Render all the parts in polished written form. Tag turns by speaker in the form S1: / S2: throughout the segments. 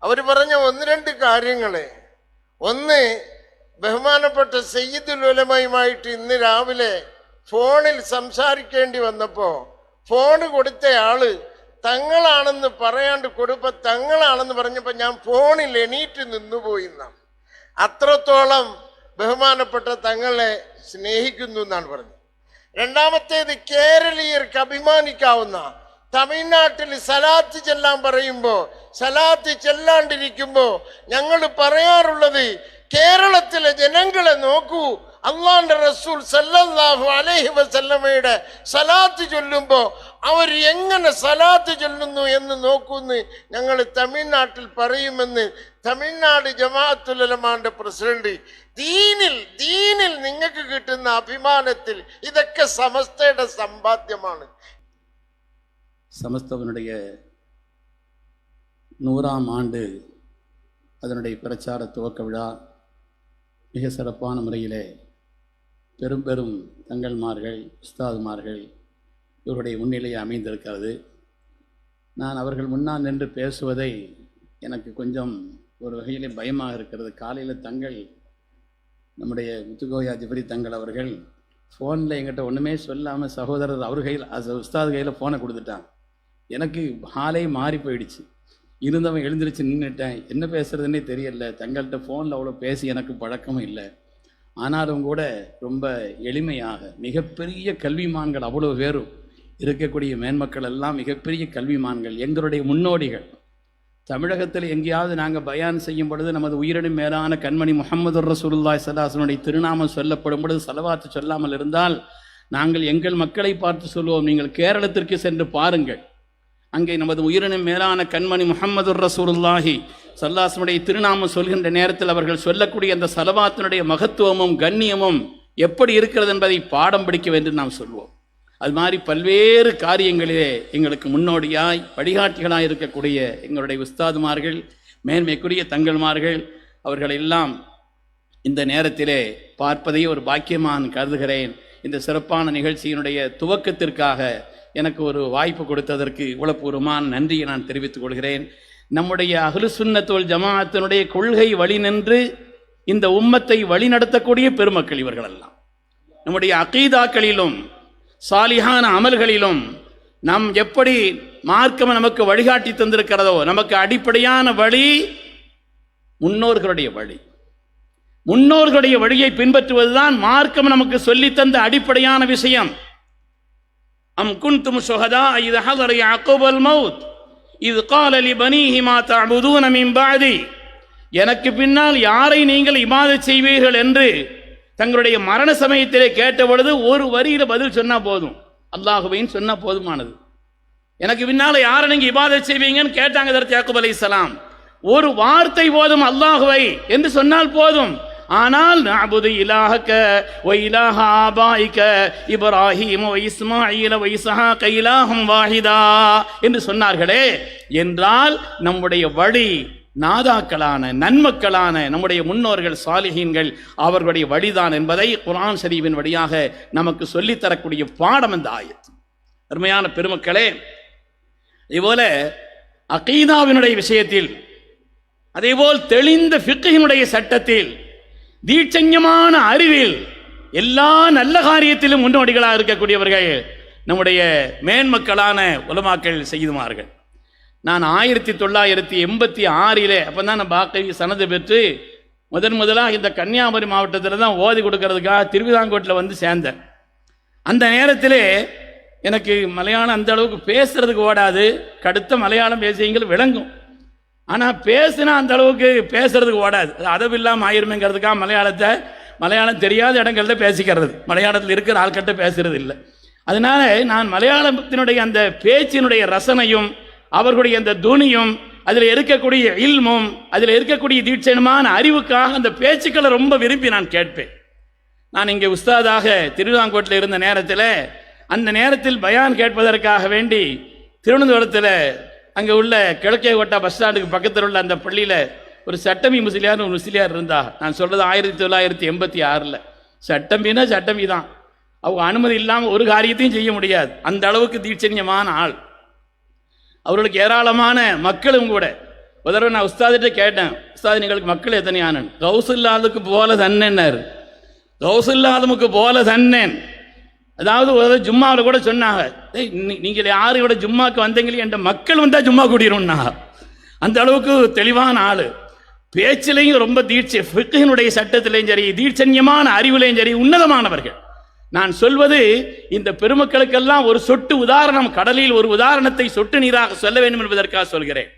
S1: അവർ പറഞ്ഞ ഒന്ന് രണ്ട് കാര്യങ്ങള്. ഒന്ന്, ബഹുമാനപ്പെട്ട സയ്യിദുൽ ഉലമയുമായിട്ട് ഇന്ന് രാവിലെ ഫോണിൽ സംസാരിക്കേണ്ടി വന്നപ്പോ ഫോണ് കൊടുത്തയാള് തങ്ങളാണെന്ന് പറയാണ്ട് കൊടുപ്പ തങ്ങളാണെന്ന് പറഞ്ഞപ്പോ ഞാൻ ഫോണിൽ എണീറ്റ് നിന്നുപോയി എന്നാണ്. അത്രത്തോളം ബഹുമാനപ്പെട്ട തങ്ങളെ സ്നേഹിക്കുന്നു എന്നാണ് പറഞ്ഞത്. രണ്ടാമത്തേത്, കേരളീയർക്ക് അഭിമാനിക്കാവുന്ന, തമിഴ്നാട്ടിൽ സലാത്ത് ചെല്ലാൻ പറയുമ്പോ സലാത്ത് ചെല്ലാണ്ടിരിക്കുമ്പോ ഞങ്ങൾ പറയാറുള്ളത്, കേരളത്തിലെ ജനങ്ങളെ നോക്കൂ, അള്ളാന്റെ റസൂൽ സല്ലല്ലാഹു അലൈഹി വസല്ലമയുടെ സലാത്ത് ചൊല്ലുമ്പോ അവർ എങ്ങനെ സലാത്ത് ചൊല്ലുന്നു എന്ന് നോക്കൂന്ന് ഞങ്ങൾ തമിഴ്നാട്ടിൽ പറയുമെന്ന് തമിഴ്നാട് ജമാഅത്തുൽ ഉലമാന്റെ പ്രസിഡന്റ്. ദീനിൽ നിങ്ങൾക്ക് കിട്ടുന്ന അഭിമാനത്തിൽ ഇതൊക്കെ സമസ്തയുടെ സമ്പാദ്യമാണ്.
S2: சமஸ்தவனுடைய 100ஆம் ஆண்டு அதனுடைய பிரச்சார துவக்க விழா மிக சிறப்பான முறையிலே பெரும் பெரும் தங்கள்மார்கள், உஸ்தாதுமார்கள் இவருடைய முன்னிலையை அமைந்திருக்கிறது. நான் அவர்கள் முன்னால் நின்று பேசுவதை எனக்கு கொஞ்சம் ஒரு வகையிலே பயமாக இருக்கிறது. காலையில் தங்கள் நம்முடைய முத்துகோயா ஜிப்ரி தங்கள் அவர்கள் ஃபோனில் எங்கிட்ட ஒன்றுமே சொல்லாமல் சகோதரர் அவர் கையில், உஸ்தாது கையில் ஃபோனை கொடுத்துட்டாங்க. எனக்கு ஹாலே மாறி போயிடுச்சு. இருந்தவன் எழுந்திரிச்சு நின்றுட்டேன். என்ன பேசுகிறதுன்னே தெரியல. தங்கள்கிட்ட ஃபோனில் அவ்வளோ பேசி எனக்கு பழக்கமும் இல்லை. ஆனாலும் கூட ரொம்ப எளிமையாக, மிகப்பெரிய கல்விமான்கள் அவ்வளோ பேரும் இருக்கக்கூடிய மேன்மக்கள் எல்லாம் மிகப்பெரிய கல்விமான்கள், எங்களுடைய முன்னோடிகள். தமிழகத்தில் எங்கேயாவது நாங்கள் பயான் செய்யும் பொழுது நமது உயிரினும் மேலான கண்மணி முஹம்மது ரசூலுல்லாஹி ஸல்லல்லாஹு அலைஹி வஸல்லம் திருநாமம் சொல்லப்படும் பொழுது சலவாத்து சொல்லாமல் இருந்தால் நாங்கள் எங்கள் மக்களை பார்த்து சொல்லுவோம், நீங்கள் கேரளத்திற்கு சென்று பாருங்கள், அங்கே நமது உயிரினும் மேலான கண்மணி முஹம்மது ரசூலுல்லாஹி ஸல்லல்லாஹு அலைஹி வஸல்லம் திருநாமம் சொல்கின்ற நேரத்தில் அவர்கள் சொல்லக்கூடிய அந்த சலவாத்தினுடைய மகத்துவமும் கண்ணியமும் எப்படி இருக்கிறது என்பதை பாடம் படிக்க வேண்டும் நாம் சொல்வோம். அது மாதிரி பல்வேறு காரியங்களிலே எங்களுக்கு முன்னோடியாய் வழிகாட்டிகளாக இருக்கக்கூடிய எங்களுடைய உஸ்தாதுமார்கள், மேன்மைக்குரிய தங்கள்மார்கள், அவர்கள் எல்லாம் இந்த நேரத்திலே பார்ப்பதை ஒரு பாக்கியமான் கருதுகிறேன். இந்த சிறப்பான நிகழ்ச்சியினுடைய துவக்கத்திற்காக எனக்கு ஒரு வாய்ப்பு கொடுத்ததற்கு உளப்பூர்வமான நன்றியை நான் தெரிவித்துக் கொள்கிறேன். நம்முடைய அஹ்லுஸ் சுன்னத் வல் ஜமாஅத்தினுடைய கொள்கை வழி நின்று இந்த உம்மத்தை வழி நடத்தக்கூடிய பெருமக்கள் இவர்களெல்லாம். நம்முடைய அகீதாக்களிலும் சாலிஹான அமல்களிலும் நாம் எப்படி மார்க்கம் நமக்கு வழிகாட்டி தந்திருக்கிறதோ, நமக்கு அடிப்படையான வழி முன்னோர்களுடைய வழி. முன்னோர்களுடைய வழியை பின்பற்றுவதுதான் மார்க்கம் நமக்கு சொல்லித்தந்த அடிப்படையான விஷயம். அம் குன்தும் ஷுஹதா இத ஹதர யஅகூபல் மௌத் இத் கால லிபனீஹி மா தஅபுதூன மின் பஅதி. எனக்கு பின்னால் யாரை நீங்கள் இபாதத் செய்வீர்கள் என்று தங்களுடைய மரண சமயத்திலே கேட்ட பொழுது ஒரு வரியில பதில் சொன்னா போதும், அல்லாஹுவைன்னு சொன்னா போதுமானது. எனக்கு பின்னால யாரை நீங்க இபாதத் செய்வீங்கன்னு கேட்டாங்க ஹதரத் யாக்கூப் அலைஹிஸ்ஸலாம். ஒரு வார்த்தை போதும், அல்லாஹுவை என்று சொன்னால் போதும். ஆனால் நஅபுது இலாஹக வ இலாஹ ஆபாயிக இப்ராஹீம் வ இஸ்மாஈல வ இஸ்ஹாக இலாஹும் வாஹிதா என்று சொன்னார்களே என்றால் நம்முடைய வழி நாதாக்களான நன்மக்களான நம்முடைய முன்னோர்கள் சாலிஹீன்கள் அவர்களுடைய வழிதான் என்பதை குர்ஆன் ஷரீஃபின் வழியாக நமக்கு சொல்லித்தரக்கூடிய பாடம் இந்த ஆயத். அருமையான பெருமக்களே, இதுபோல அகீதாவினுடைய விஷயத்தில், அதேபோல் தெளிந்த ஃபிக்ஹினுடைய சட்டத்தில், தீட்சண்யமான அறிவில், எல்லா நல்ல காரியத்திலும் முன்னோடிகளாக இருக்கக்கூடியவர்கள் நம்முடைய மேன்மக்களான உலமாக்கள் செய்துமார்கள். நான் 1986 அப்போ தான் நான் பாக்கை சனது பெற்று முதலாக இந்த கன்னியாகுமரி மாவட்டத்தில் தான் ஓதி கொடுக்கறதுக்காக திருவிதாங்கோட்டில் வந்து சேர்ந்தேன். அந்த நேரத்தில் எனக்கு மலையாளம் அந்த அளவுக்கு பேசுறதுக்கு ஓடாது. கடுத்த மலையாளம் பேசியங்கள் விளங்கும், ஆனால் பேசுனா அந்த அளவுக்கு பேசுறதுக்கு ஓடாது. அது அதவில்லாமல் ஆயிருமேங்கிறதுக்காக மலையாளம் தெரியாத இடங்கள்ல பேசிக்கிறது, மலையாளத்தில் இருக்கிற ஆள்கிட்ட பேசுறது இல்லை. அதனால நான் மலையாளத்தினுடைய அந்த பேச்சினுடைய ரசனையும் அவர்களுடைய அந்த துணியும் அதில் இருக்கக்கூடிய இல்மும் அதில் இருக்கக்கூடிய தீட்சணமான அறிவுக்காக அந்த பேச்சுக்களை ரொம்ப விரும்பி நான் கேட்பேன். நான் இங்கே உஸ்தாதாக திருவிதாங்கோட்டில் இருந்த நேரத்தில், அந்த நேரத்தில் பயான் கேட்பதற்காக வேண்டி திருவனந்தபுரத்தில் அங்கே உள்ள கிழக்கே கோட்டா பஸ் ஸ்டாண்டுக்கு பக்கத்தில் உள்ள அந்த பள்ளியில் ஒரு சட்டமி முஸ்லியார் ஒரு முஸ்லியார் இருந்தா. நான் சொல்கிறது 1986. சட்டம்பின்னா சட்டமி தான். அவங்க அனுமதி இல்லாமல் ஒரு காரியத்தையும் செய்ய முடியாது. அந்த அளவுக்கு தீட்சண்யமான ஆள். அவர்களுக்கு ஏராளமான மக்களும் கூட ஒரு தடவை நான் உஸ்தாதிட்ட கேட்டேன், உஸ்தாத் எங்களுக்கு மக்கள் எத்தனையான? கௌசுல்லாதுக்கு போல தன்னேன்னாரு. கௌசுல்லாதமுக்கு போல தன்னேன். அதாவது ஒரு ஜும்மாவில் கூட சொன்னாங்க, நீங்கள் யாரும் இவட ஜும்மாக்கு வந்தீங்களே என்ற மக்கள் வந்தால் ஜும்மா கூடிரும்னா. அந்த அளவுக்கு தெளிவான ஆள். பேச்சிலையும் ரொம்ப தீட்சை, ஃபிக்ஹினுடைய சட்டத்திலையும் சரி, தீட்சண்யமான அறிவிலையும் சரி உன்னதமானவர்கள். நான் சொல்வது இந்த பெருமக்களுக்கெல்லாம் ஒரு சொட்டு உதாரணம், கடலில் ஒரு உதாரணத்தை சொட்டு நீராக சொல்ல வேண்டும் என்பதற்காக சொல்கிறேன்.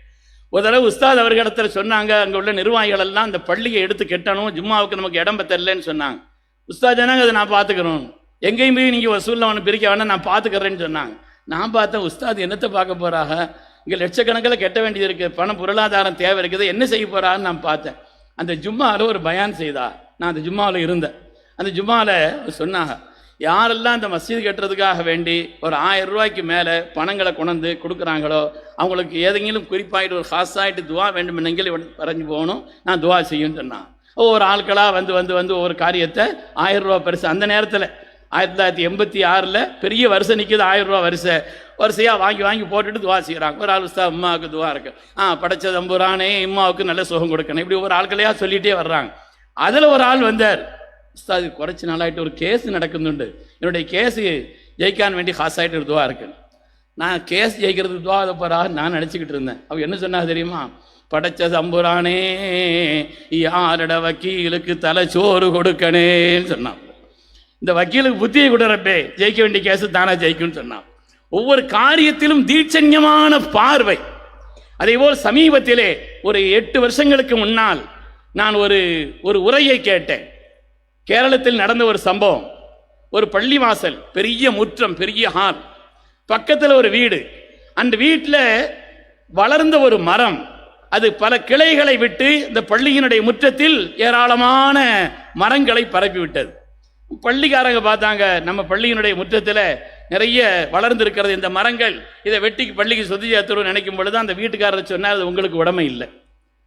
S2: ஒரு தடவை உஸ்தாத் அவர்களிடத்தில் சொன்னாங்க, அங்கே உள்ள நிர்வாகிகள் எல்லாம் இந்த பள்ளியை எடுத்து கெட்டணும், ஜும்மாவுக்கு நமக்கு இடம் பத்தரலன்னு சொன்னாங்க. உஸ்தாத் சொன்னாங்க, அதை நான் பார்த்துக்கிறோம், எங்கேயும் போய் நீங்கள் வசூலில் அவனை பிரிக்க வேணாம், நான் பார்த்துக்கிறேன்னு சொன்னாங்க. நான் பார்த்தேன், உஸ்தாத் என்னத்தை பார்க்க போகிறாங்க, இங்கே லட்சக்கணக்கில் கெட்ட வேண்டியது இருக்குது, பண பொருளாதாரம் தேவை இருக்குது, என்ன செய்ய போகிறான்னு நான் பார்த்தேன். அந்த ஜும்மாவில் ஒரு பயான் செய்தா, நான் அந்த ஜும்மாவில் இருந்தேன். அந்த ஜும்மாவில் சொன்னாங்க, யாரெல்லாம் இந்த மஸ்ஜித் கட்டுறதுக்காக வேண்டி ஒரு 1000 ரூபாய்க்கு மேலே பணங்களை கொண்டு கொடுக்குறாங்களோ அவங்களுக்கு ஏதெങ്കിലും குறிப்பாயிட்டு ஒரு ஹாஸாயிட்டு துவா வேண்டும் என்னெങ്കിലും பறஞ்சு போகணும், நான் துவா செய்யுன்னு சொன்னான். ஒவ்வொரு ஆட்களாக வந்து வந்து வந்து ஒவ்வொரு காரியத்தை 1000 ரூபா பரிசு. அந்த நேரத்தில் 1986 பெரிய வருஷம் நிற்கிது, 1000 ரூபா வரிசையாக வாங்கி வாங்கி போட்டுட்டு துவா செய்கிறாங்க. ஒரு ஆள் உஸ்தாத் அம்மாவுக்கு துவா இருக்கு, படைச்ச தம்புரானே இம்மாவுக்கு நல்ல சுகம் கொடுக்கணும், இப்படி ஒவ்வொரு ஆட்களையாக சொல்லிகிட்டே வர்றாங்க. அதில் ஒரு ஆள் வந்தார், உஸ்தாது குறைச்சி நாளாயிட்டு ஒரு கேஸ் நடக்குதுண்டு, என்னுடைய கேஸு ஜெயிக்கான் வேண்டி ஹாஸாயிட்டு ஒரு துவா இருக்கு. நான் கேஸ் ஜெயிக்கிறதுக்கு துவா போகிறாக நான் நினச்சிக்கிட்டு இருந்தேன். அவ என்ன சொன்னா தெரியுமா, படைச்ச தம்புரானே யாரோட வக்கீலுக்கு தலைச்சோறு கொடுக்கணேன்னு சொன்னான். இந்த வக்கீலுக்கு புத்தியை கொடுறப்பே ஜெயிக்க வேண்டிய கேஸு தானா ஜெயிக்கும்னு சொன்னான். ஒவ்வொரு காரியத்திலும் தீட்சண்யமான பார்வை. அதேபோல் சமீபத்திலே ஒரு 8 வருஷங்களுக்கு முன்னால் நான் ஒரு உரையை கேட்டேன். கேரளத்தில் நடந்த ஒரு சம்பவம். ஒரு பள்ளிவாசல், பெரிய முற்றம், பெரிய ஹால், பக்கத்தில் ஒரு வீடு. அந்த வீட்டில் வளர்ந்த ஒரு மரம், அது பல கிளைகளை விட்டு இந்த பள்ளியினுடைய முற்றத்தில் ஏராளமான மரங்களை பரப்பி விட்டது. பள்ளிக்காரங்க பார்த்தாங்க, நம்ம பள்ளியினுடைய முற்றத்தில் நிறைய வளர்ந்து இருக்கிறது இந்த மரங்கள், இதை வெட்டி பள்ளிக்கு சொத்து சேர்த்துருவோம் நினைக்கும் பொழுது அந்த வீட்டுக்காரர் சொன்னார், அது உங்களுக்கு உடமை இல்லை,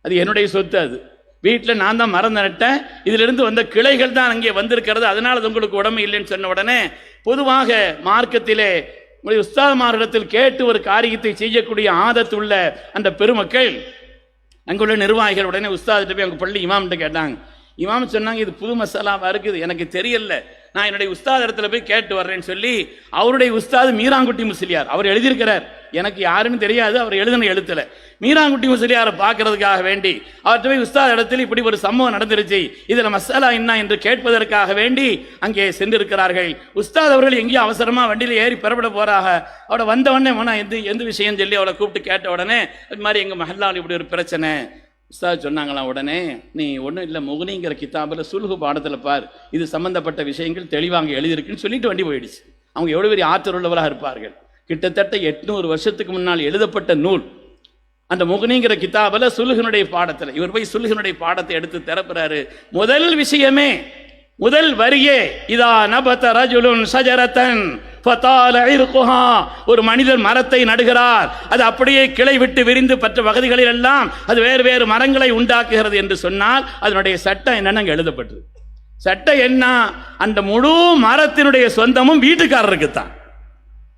S2: அது என்னுடைய சொத்து, அது வீட்டில் நான் தான் மரம் நட்டேன், இதிலிருந்து வந்த கிளைகள் தான் அங்கே வந்திருக்கிறது, அதனால் அது உங்களுக்கு உடமை இல்லைன்னு சொன்ன உடனே, பொதுவாக மார்க்கத்திலே உஸ்தாத்மாரிடத்தில் கேட்டு ஒரு காரியத்தை செய்யக்கூடிய ஆதத்துள்ள அந்த பெருமக்கள், அங்குள்ள நிர்வாகிகள் உடனே உஸ்தாதிட்ட போய் அவங்க பள்ளி இமாம்கிட்ட கேட்டாங்க. இமாம் சொன்னாங்க, இது புது மசாலாவாக இருக்குது, எனக்கு தெரியல, நான் என்னுடைய உஸ்தாத் இடத்துல போய் கேட்டு வர்றேன்னு சொல்லி, அவருடைய உஸ்தாது மீராங்குட்டி முஸ்லியார், அவர் எழுதியிருக்கிறார், எனக்கு யாருன்னு தெரியாது, அவர் எழுதின எழுத்துல மீராங்குட்டி முஸ்லியாரை பார்க்கறதுக்காக வேண்டி அவர்கிட்ட போய் உஸ்தாத் இடத்துல இப்படி ஒரு சம்பவம் நடந்துருச்சு, இதில் மசாலா என்ன என்று கேட்பதற்காக வேண்டி அங்கே சென்றிருக்கிறார்கள். உஸ்தாத் அவர்கள் எங்கேயும் அவசரமா வண்டியில் ஏறி பெறப்பட போறாங்க. அவட வந்த உடனே எந்த விஷயம் சொல்லி அவளை கூப்பிட்டு கேட்ட உடனே, இது மாதிரி எங்க மஹல்லாவில் இப்படி ஒரு பிரச்சனை. உஸ்தாத் சொன்னாங்களாம், உடனே நீ ஒன்றும் இல்லை, முகனிங்கிற கிதாபில் சுல்ஹு பாடத்தில் பார், இது சம்பந்தப்பட்ட விஷயங்கள் தெளிவாக எழுதியிருக்குன்னு சொல்லிட்டு வண்டி போயிடுச்சு. அவங்க எவ்வளோ பெரிய ஆற்றல் உள்ளவராக இருப்பார்கள். கிட்டத்தட்ட 800 வருஷத்துக்கு முன்னால் எழுதப்பட்ட நூல் அந்த முகனிங்கிற கிதாபில் சுல்ஹினுடைய பாடத்தில். இவர் போய் சுல்ஹினுடைய பாடத்தை எடுத்து திறப்புறாரு. முதல் விஷயமே, முதல் வரியே, இதா நபத ரஜுலுன் ஷஜரத்தன் ஃபதால இர்குஹா, ஒரு மனிதர் மரத்தை நடுகிறார், அது அப்படியே கிளை விட்டு விரிந்து பற்ற வகதிகளில் எல்லாம் அது வேறு வேறு மரங்களை உண்டாக்குகிறது என்று சொன்னால் அதனுடைய சட்டம் என்னன்னு எழுதப்பட்டது. சட்டம் என்ன, அந்த முழு மரத்தினுடைய சொந்தமும் வீட்டுக்காரருக்குத்தான்,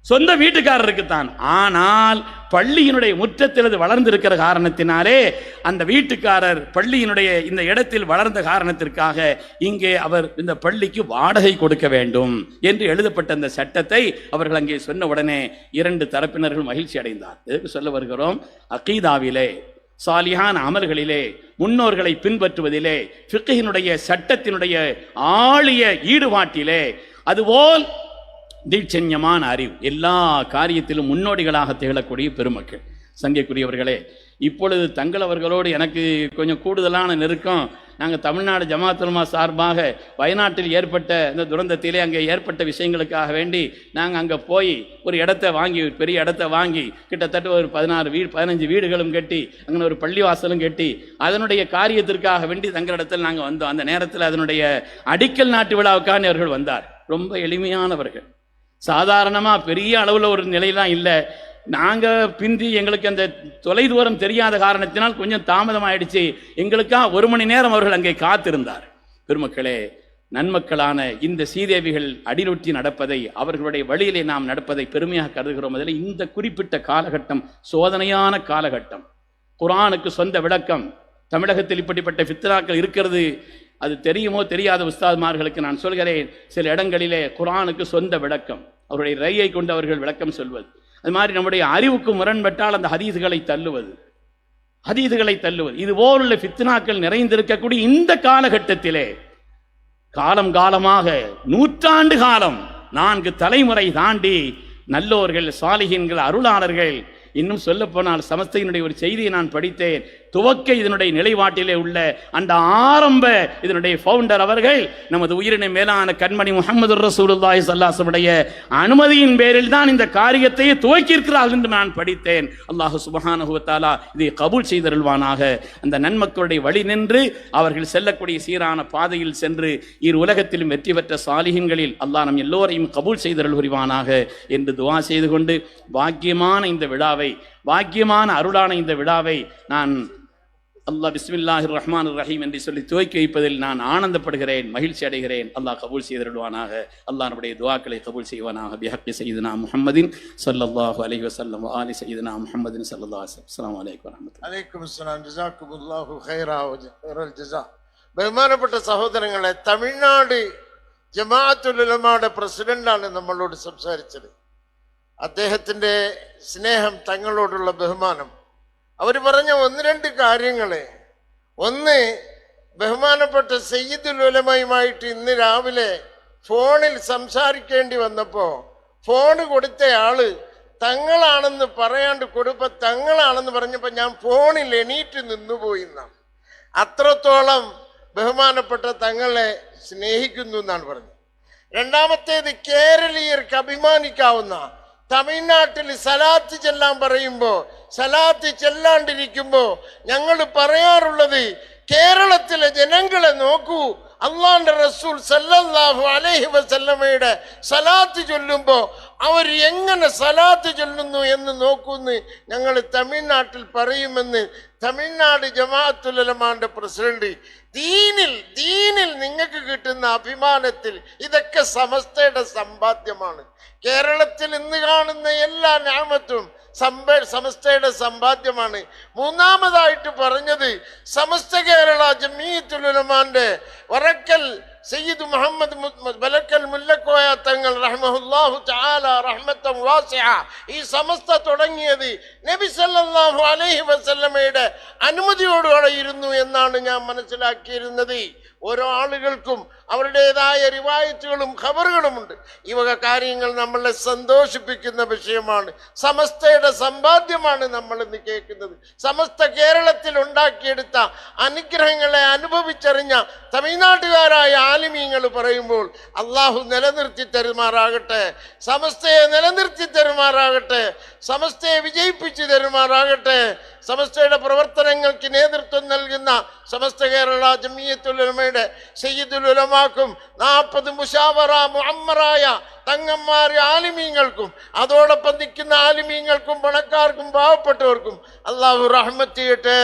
S2: சொந்த வீட்டுக்காரருக்குத்தான். ஆனால் பள்ளியினுடைய முற்றத்தில் அது வளர்ந்திருக்கிற காரணத்தினாலே அந்த வீட்டுக்காரர் பள்ளியினுடைய இந்த இடத்தில் வளர்ந்த காரணத்திற்காக இங்கே அவர் இந்த பள்ளிக்கு வாடகை கொடுக்க வேண்டும் என்று எழுதப்பட்ட அந்த சட்டத்தை அவர்கள் அங்கே சொன்ன உடனே 2 தரப்பினர்கள் மகிழ்ச்சி அடைந்தார். எதுக்கு சொல்ல வருகிறோம், அகீதாவிலே, சாலிஹான அமல்களிலே, முன்னோர்களை பின்பற்றுவதிலே, ஃபிக்ஹினுடைய சட்டத்தினுடைய ஆழிய ஈடுபாட்டிலே, அதுபோல் தீட்சண்யமான அறிவு, எல்லா காரியத்திலும் முன்னோடிகளாக திகழக்கூடிய பெருமக்கள். சங்கைக்குரியவர்களே, இப்பொழுது தங்கள் அவர்களோடு எனக்கு கொஞ்சம் கூடுதலான நெருக்கம். நாங்கள் தமிழ்நாடு ஜமாத் உலமா சார்பாக வயநாட்டில் ஏற்பட்ட இந்த துரந்தத்திலே அங்கே ஏற்பட்ட விஷயங்களுக்காக வேண்டி நாங்கள் அங்கே போய் ஒரு இடத்த வாங்கி, பெரிய இடத்த வாங்கி, கிட்டத்தட்ட ஒரு 15 வீடுகளும் கட்டி, அங்கே ஒரு பள்ளிவாசலும் கட்டி, அதனுடைய காரியத்திற்காக வேண்டி தங்களிடத்தில் நாங்கள் வந்தோம். அந்த நேரத்தில் அதனுடைய அடிக்கல் நாட்டு விழாவுக்கான அவர்கள் வந்தார். ரொம்ப எளிமையானவர்கள், சாதாரணமாக பெரிய அளவில் ஒரு நிலையெல்லாம் இல்லை. நாங்கள் பிந்தி எங்களுக்கு அந்த தொலைதூரம் தெரியாத காரணத்தினால் கொஞ்சம் தாமதமாயிடுச்சு. எங்களுக்காக 1 மணி நேரம் அவர்கள் அங்கே காத்திருந்தார். பெருமக்களே, நன்மக்களான இந்த சீதேவிகள் அடிநொற்றி நடப்பதை, அவர்களுடைய வழியிலே நாம் நடப்பதை பெருமையாக கருதுகிறோம். அதில் இந்த குறிப்பிட்ட காலகட்டம் சோதனையான காலகட்டம். குர்ஆனுக்கு சொந்த விளக்கம். தமிழகத்தில் இப்படிப்பட்ட ஃபித்னாக்கள் இருக்கிறது. அது தெரியுமோ தெரியாத உஸ்தாத்மார்களுக்கு நான் சொல்கிறேன், சில இடங்களிலே குர்ஆனுக்கு சொந்த விளக்கம், அவருடைய ரையை கொண்டு அவர்கள் விளக்கம் சொல்வது. அது மாதிரி நம்முடைய அறிவுக்கு முரண்பட்டால் அந்த ஹதீஸ்களை தள்ளுவது. இது போலுள்ள ஃபித்னாக்கள் நிறைந்திருக்கக்கூடிய இந்த காலகட்டத்திலே காலம் காலமாக நூற்றாண்டு காலம் 4 தலைமுறை தாண்டி நல்லோர்கள், சாலிஹீன்கள், அருளாளர்கள், இன்னும் சொல்ல போனால் சமஸ்தையினுடைய ஒரு செய்தியை நான் படித்தேன். துவக்க இதனுடைய நிலைப்பாட்டிலே உள்ள அந்த ஆரம்ப இதனுடைய ஃபவுண்டர் அவர்கள் நமது உயிரினை மேலான கண்மணி முஹம்மது ரசூலுல்லாஹி ஸல்லல்லாஹு அலைஹி வஸல்லம் அனுமதியின் பேரில் தான் இந்த காரியத்தை துவக்கி இருக்கிறார்கள் என்று நான் படித்தேன். அல்லாஹ் சுப்ஹானஹு வ தஆலா இதை கபூல் செய்தருள்வானாக. அந்த நன்மக்களுடைய வழி நின்று அவர்கள் செல்லக்கூடிய சீரான பாதையில் சென்று இரு உலகத்திலும் வெற்றி பெற்ற சாலிஹீன்களில் அல்லாஹ் நம் எல்லோரையும் கபூல் செய்தருள் புரிவானாக என்று துஆ செய்து கொண்டு பாக்கியமான இந்த விழாவை, பாக்கியமான அருளான இந்த விழாவை நான் அல்லாஹ் பிஸ்மில்லாஹிர் ரஹ்மானிர் ரஹீம் என்று சொல்லி துவக்கி வைப்பதில் நான் ஆனந்தப்படுகிறேன், மகிழ்ச்சி அடைகிறேன். அல்லாஹ் கபூல் செய்தருள்வானாக. அல்லாஹ் நம்முடைய துஆக்களை கபூல் செய்வானாக. பிஹக்கி சய்யிதுனா முஹம்மதின் ஸல்லல்லாஹு அலைஹி வஸல்லம் வ ஆலி சய்யிதுனா முஹம்மதின் ஸல்லல்லாஹு அலைஹி வஸல்லம். அஸ்ஸலாமு அலைக்கும் வரஹ்மத்துல்லாஹி.
S1: அலைக்கும் அஸ்ஸலாம். ஜஸாக்குமுல்லாஹு ഖൈറ വ ജസാ. ബഹുമാനപ്പെട്ട സഹോദരങ്ങളെ, തമിഴ്നാട് ജമാഅത്തുൽ ഉലമായുടെ പ്രസിഡന്റാണ് നമ്മളോട് സംസാരിച്ചത്. അദ്ദേഹത്തിന്റെ സ്നേഹം, തങ്ങളോടുള്ള ബഹുമാനം, അവർ പറഞ്ഞ 1-2 കാര്യങ്ങളെ. ഒന്ന്, ബഹുമാനപ്പെട്ട സയ്യിദുൽ ഉലമയുമായിട്ട് ഇന്ന് രാവിലെ ഫോണിൽ സംസാരിക്കേണ്ടി വന്നപ്പോൾ ഫോണ് കൊടുത്തയാള് തങ്ങളാണെന്ന് പറയാണ്ട് കൊടുപ്പോൾ തങ്ങളാണെന്ന് പറഞ്ഞപ്പോൾ ഞാൻ ഫോണിൽ എണീറ്റ് നിന്നുപോയി എന്നാണ്. അത്രത്തോളം ബഹുമാനപ്പെട്ട തങ്ങളെ സ്നേഹിക്കുന്നു എന്നാണ് പറഞ്ഞത്. രണ്ടാമത്തേത്, കേരളീയർക്ക് അഭിമാനിക്കാവുന്ന, തമിഴ്നാട്ടിൽ സലാത്ത് ചെല്ലാൻ പറയുമ്പോൾ സലാത്ത് ചെല്ലാണ്ടിരിക്കുമ്പോൾ ഞങ്ങൾ പറയാറുള്ളത്, കേരളത്തിലെ ജനങ്ങളെ നോക്കൂ, അള്ളാന്റെ റസൂൽ സല്ലല്ലാഹു അലൈഹി വസല്ലമയുടെ സലാത്ത് ചൊല്ലുമ്പോൾ അവർ എങ്ങനെ സലാത്ത് ചൊല്ലുന്നു എന്ന് നോക്കൂന്ന് ഞങ്ങൾ തമിഴ്നാട്ടിൽ പറയുമെന്ന് തമിഴ്നാട് ജമാഅത്തുൽ ഉലമാന്റെ പ്രസിഡന്റ്. ദീനിൽ നിങ്ങൾക്ക് കിട്ടുന്ന അഭിമാനത്തിൽ ഇതൊക്കെ സമസ്തയുടെ സമ്പാദ്യമാണ്. കേരളത്തിൽ ഇന്ന് കാണുന്ന എല്ലാ നിഅമത്തും സമസ്തയുടെ സമ്പാദ്യമാണ്. മൂന്നാമതായിട്ട് പറഞ്ഞത്, സമസ്ത കേരള ജമീഅത്തുൽ ഉലമാന്റെ വറക്കൽ സയ്യിദ് മുഹമ്മദ് ബലക്കൽ മുല്ലക്കോയ തങ്ങൾ റഹ്മഹുല്ലാഹു തആല റഹ്മത്തൻ വാസിഅ ഈ സമസ്ത തുടങ്ങിയത് നബി സല്ലല്ലാഹു അലൈഹി വസല്ലമയുടെ അനുമതിയോടുകൂടെ ഇരുന്നു എന്നാണ് ഞാൻ മനസ്സിലാക്കിയിരുന്നത്. ഓരോ ആളുകൾക്കും അവരുടേതായ റിവായത്തുകളും ഖബറുകളുമുണ്ട്. ഈ വക കാര്യങ്ങൾ നമ്മളെ സന്തോഷിപ്പിക്കുന്ന വിഷയമാണ്. സമസ്തയുടെ സമ്പാദ്യമാണ് നമ്മൾ ഇന്ന് കേൾക്കുന്നത്. സമസ്ത കേരളത്തിൽ ഉണ്ടാക്കിയെടുത്ത അനുഗ്രഹങ്ങളെ അനുഭവിച്ചറിഞ്ഞ തമിഴ്നാട്ടുകാരായ ആലിമീങ്ങൾ പറയുമ്പോൾ അള്ളാഹു നിലനിർത്തി തരുമാറാകട്ടെ, സമസ്തയെ നിലനിർത്തി തരുമാറാകട്ടെ, സമസ്തയെ വിജയിപ്പിച്ചു തരുമാറാകട്ടെ. സമസ്തയുടെ പ്രവർത്തനങ്ങൾക്ക് നേതൃത്വം നൽകുന്ന സമസ്ത കേരള ജമീയത്തുൽ ഉലമയുടെ സയ്യിദുൽ ഉലമാക്കും 40 മുശാവറ മുഅമ്മറായ തങ്ങന്മാർ ആലിമീങ്ങൾക്കും അതോടൊപ്പം നിൽക്കുന്ന ആലിമീങ്ങൾക്കും പണക്കാർക്കും പാവപ്പെട്ടവർക്കും അള്ളാഹു റഹ്മത്ത് ചെയ്യട്ടെ.